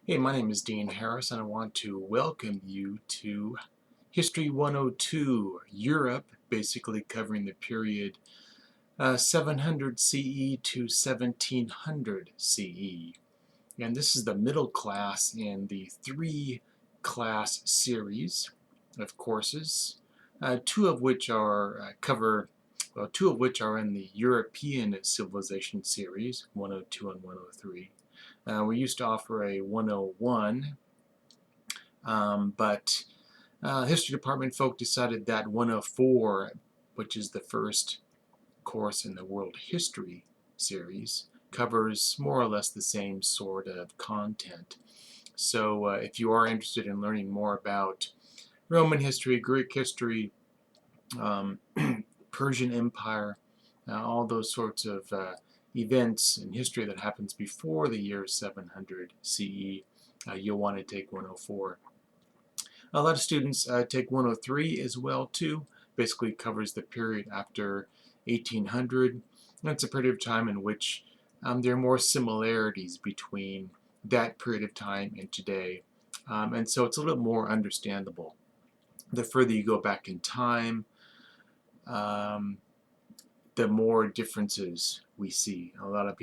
Hey, my name is Dean Harris, and I want to welcome you to History 102, Europe, basically covering the period 700 CE to 1700 CE. And this is the middle class in the three-class series of courses, two of which are in the European Civilization series, 102 and 103. We used to offer a 101, but History Department folk decided that 104, which is the first course in the World History series, covers more or less the same sort of content. So if you are interested in learning more about Roman history, Greek history, um, Persian Empire, all those sorts of events in history that happens before the year 700 CE, you'll want to take 104. A lot of students take 103 as well too. Basically covers the period after 1800. And it's a period of time in which there are more similarities between that period of time and today. And so it's a little more understandable. The further you go back in time, um, the more differences we see. A lot of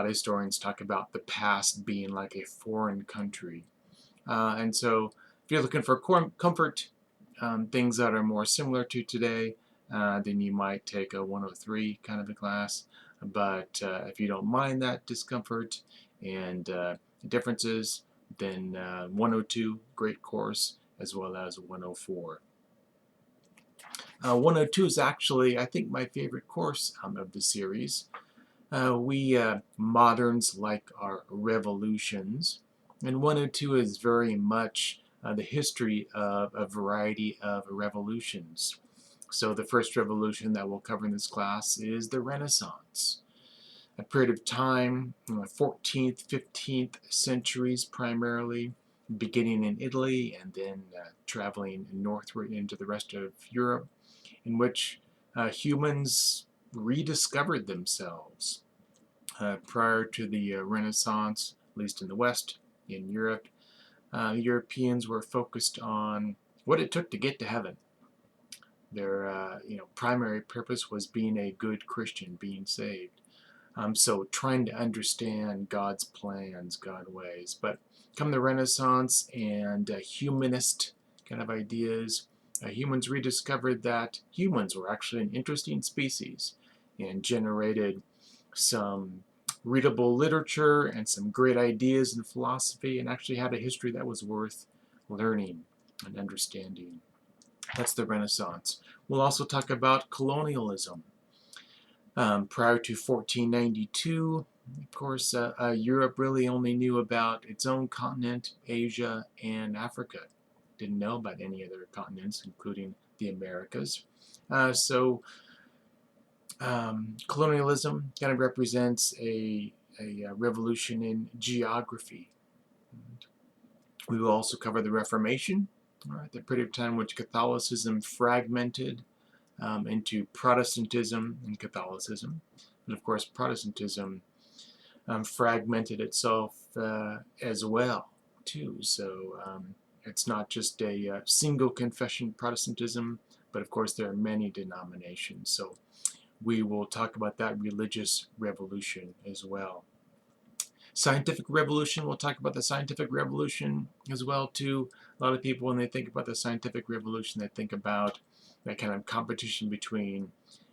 historians talk about the past being like a foreign country. And so if you're looking for comfort, things that are more similar to today, then you might take a 103 kind of a class. But if you don't mind that discomfort and differences, then 102, great course, as well as 104. 102 is actually, I think, my favorite course of the series. We moderns like our revolutions, and 102 is very much the history of a variety of revolutions. So the first revolution that we'll cover in this class is the Renaissance, a period of time, 14th, 15th centuries primarily, beginning in Italy and then traveling northward into the rest of Europe, in which humans rediscovered themselves. Prior to the Renaissance, at least in the West, in Europe, Europeans were focused on what it took to get to heaven. Their primary purpose was being a good Christian, being saved. So trying to understand God's plans, God's ways. But come the Renaissance and humanist kind of ideas, humans rediscovered that humans were actually an interesting species and generated some readable literature and some great ideas in philosophy, and actually had a history that was worth learning and understanding. That's the Renaissance. We'll also talk about colonialism. Prior to 1492, of course, Europe really only knew about its own continent, Asia, and Africa. Didn't know about any other continents, including the Americas. So colonialism kind of represents a revolution in geography. We will also cover the Reformation, the period of time in which Catholicism fragmented into Protestantism and Catholicism. And of course, Protestantism fragmented itself as well, too. So it's not just a single confession Protestantism, but of course there are many denominations. So we will talk about that religious revolution as well. Scientific revolution, we'll talk about the scientific revolution as well too. A lot of people, when they think about the scientific revolution, they think about that kind of competition between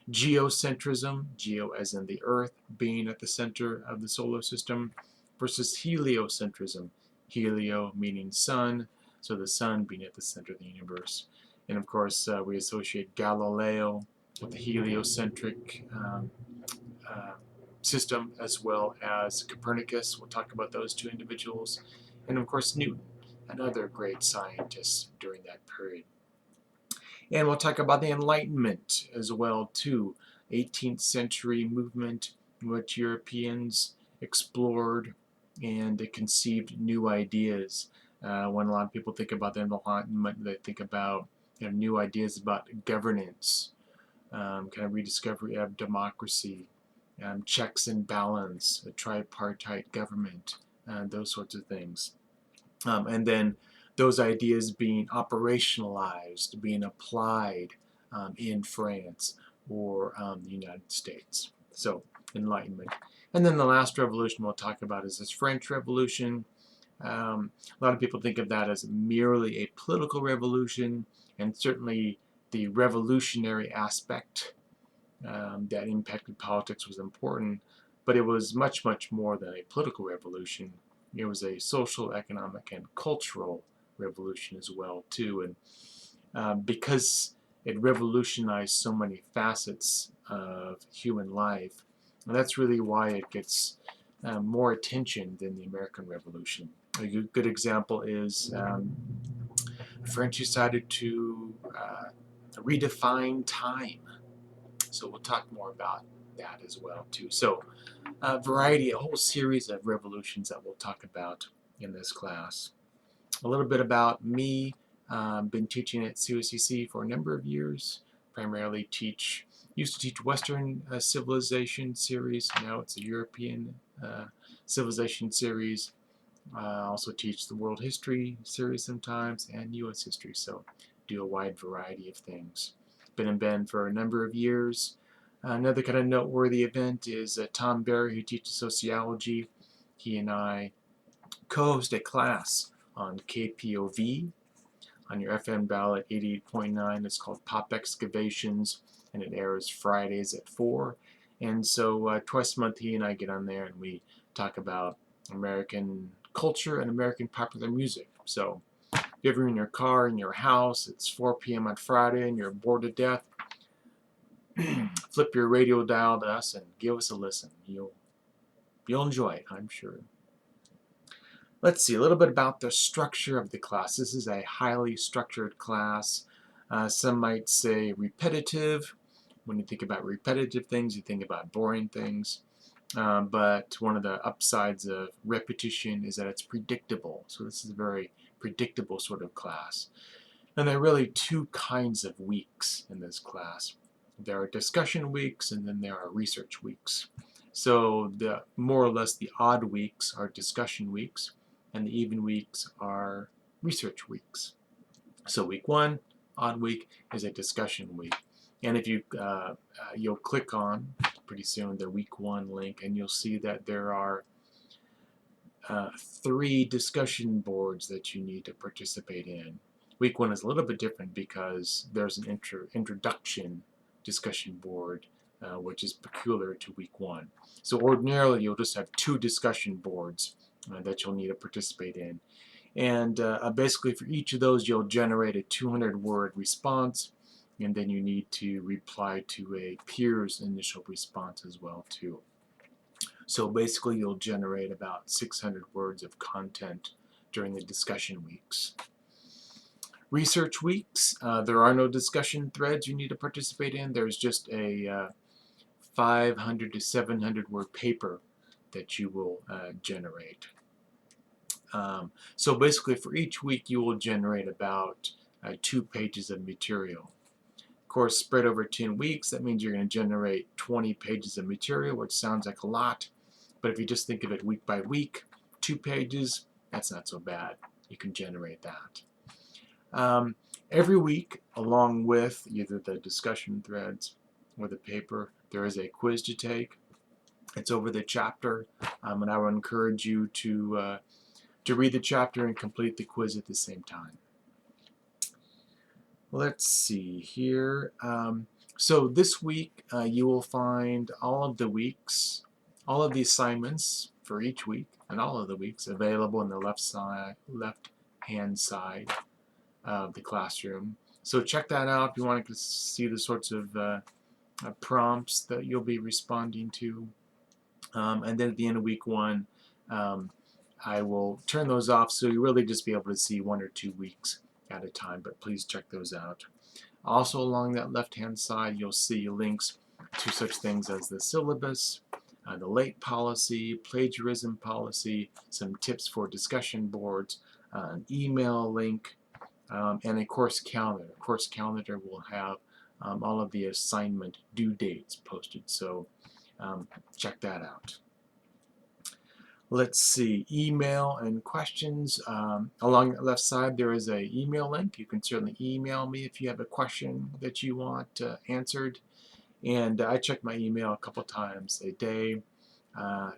geocentrism, geo as in the earth being at the center of the solar system, versus heliocentrism, helio meaning sun, so the sun being at the center of the universe. And of course we associate Galileo with the heliocentric uh, system, as well as Copernicus. We'll talk about those two individuals. And of course, Newton, and other great scientists during that period. And we'll talk about the Enlightenment as well, too. 18th century movement in which Europeans explored and they conceived new ideas. When a lot of people think about the Enlightenment, they think about new ideas about governance, kind of rediscovery of democracy, checks and balance, a tripartite government, those sorts of things. And then those ideas being operationalized, being applied in France or the United States. So Enlightenment. And then the last revolution we'll talk about is this French Revolution. A lot of people think of that as merely a political revolution, and certainly the revolutionary aspect that impacted politics was important, but it was much, much more than a political revolution. It was a social, economic, and cultural revolution as well, too. And because it revolutionized so many facets of human life, and that's really why it gets more attention than the American Revolution. A good example is the French decided to redefine time. So we'll talk more about that as well too. So a whole series of revolutions that we'll talk about in this class. A little bit about me. Been teaching at COCC for a number of years. Primarily used to teach Western civilization series. Now it's a European civilization series. I also teach the world history series sometimes and U.S. history. So do a wide variety of things. Been in Bend for a number of years. Another kind of noteworthy event is Tom Berry, who teaches sociology. He and I co-host a class on KPOV on your FM dial at 88.9. It's called Pop Excavations, and it airs Fridays at 4. And so twice a month he and I get on there and we talk about American culture and American popular music. So if you're ever in your car, in your house, it's 4 p.m. on Friday and you're bored to death, flip your radio dial to us and give us a listen. You'll enjoy it, I'm sure. Let's see a little bit about the structure of the class. This is a highly structured class. Some might say repetitive. When you think about repetitive things, you think about boring things. But one of the upsides of repetition is that it's predictable. So this is a very predictable sort of class. And there are really two kinds of weeks in this class. There are discussion weeks and then there are research weeks. So the more or less the odd weeks are discussion weeks and the even weeks are research weeks. So week 1, odd week, is a discussion week. And if you'll click on pretty soon the week 1 link and you'll see that there are 3 discussion boards that you need to participate in. Week 1 is a little bit different because there's an introduction discussion board which is peculiar to week 1. So ordinarily you'll just have 2 discussion boards that you'll need to participate in. And basically for each of those you'll generate a 200-word response, and then you need to reply to a peer's initial response as well too. So basically you'll generate about 600 words of content during the discussion weeks. Research weeks, there are no discussion threads you need to participate in. There's just a 500 to 700 word paper that you will generate. So basically for each week you will generate about 2 pages of material. Of course, spread over 10 weeks, that means you're going to generate 20 pages of material, which sounds like a lot. But if you just think of it week by week, 2 pages, that's not so bad. You can generate that. Every week, along with either the discussion threads or the paper, there is a quiz to take. It's over the chapter, and I would encourage you to read the chapter and complete the quiz at the same time. Let's see here. So this week you will find all of the weeks, all of the assignments for each week and all of the weeks available on the left-hand side of the classroom. So check that out if you want to see the sorts of prompts that you'll be responding to. And then at the end of week 1, I will turn those off so you really just be able to see 1 or 2 weeks at a time, but please check those out. Also along that left-hand side, you'll see links to such things as the syllabus, the late policy, plagiarism policy, some tips for discussion boards, an email link, and a course calendar. A course calendar will have all of the assignment due dates posted, so check that out. Let's see, email and questions. Along the left side there is a email link. You can certainly email me if you have a question that you want answered. And I check my email a couple times a day.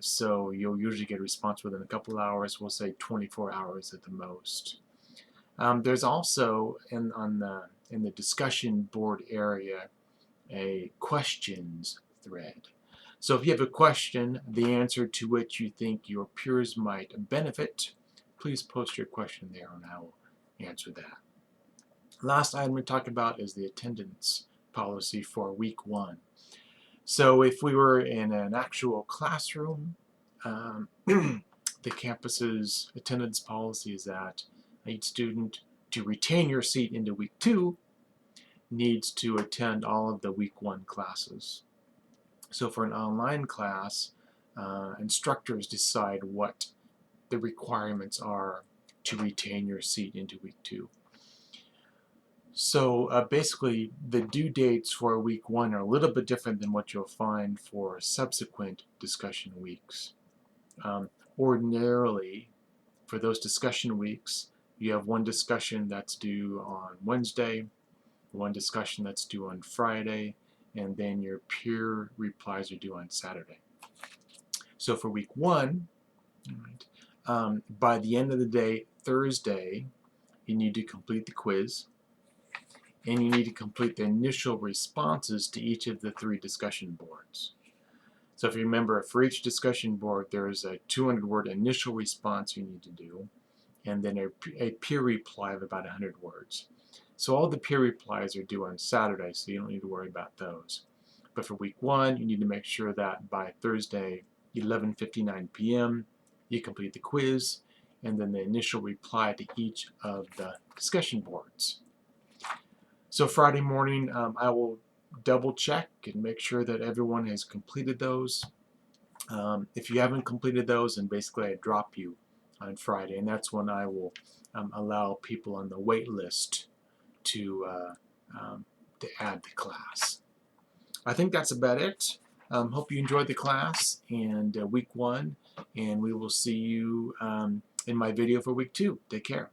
So you'll usually get a response within a couple hours. We'll say 24 hours at the most. There's also in the discussion board area a questions thread. So if you have a question, the answer to which you think your peers might benefit, please post your question there and I will answer that. Last item we talked about is the attendance policy for week 1. So if we were in an actual classroom, the campus's attendance policy is that each student, to retain your seat into week 2, needs to attend all of the week 1 classes. So for an online class, instructors decide what the requirements are to retain your seat into week 2. So basically the due dates for week 1 are a little bit different than what you'll find for subsequent discussion weeks. Ordinarily, for those discussion weeks, you have one discussion that's due on Wednesday, one discussion that's due on Friday, and then your peer replies are due on Saturday. So for week 1, by the end of the day, Thursday, you need to complete the quiz, and you need to complete the initial responses to each of the 3 discussion boards. So if you remember, for each discussion board, there is a 200-word initial response you need to do, and then a peer reply of about 100 words. So all the peer replies are due on Saturday, so you don't need to worry about those. But for week 1, you need to make sure that by Thursday, 11:59 p.m., you complete the quiz, and then the initial reply to each of the discussion boards. So Friday morning, I will double check and make sure that everyone has completed those. If you haven't completed those, then basically I drop you on Friday, and that's when I will allow people on the wait list to add the class. I think that's about it. Hope you enjoyed the class and week 1, and we will see you in my video for week 2. Take care.